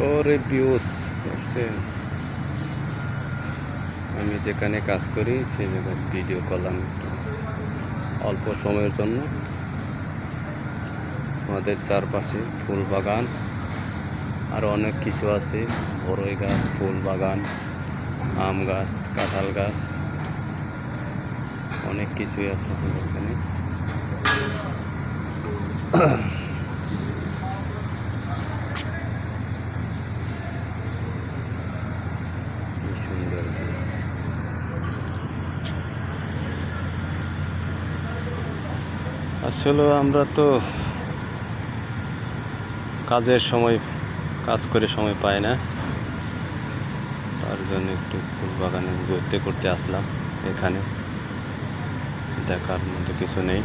ওরে ভিউস দেখছেন, আমি যেখানে কাজ করি সেই জায়গায় ভিডিও করলাম একটু অল্প সময়ের জন্য। আমাদের চারপাশে ফুল বাগান আর অনেক কিছু আছে, বড়ই গাছ, ফুল বাগান, আম গাছ, কাঁঠাল গাছ, অনেক কিছুই আছে এখানে। সুন্দর গাছ। আসলে আমরা তো কাজের সময় কাজ করে সময় পাই না, তার জন্য একটু ফুল বাগানে ঘুরতে করতে আসলাম। এখানে দেখার মতো কিছু নেই।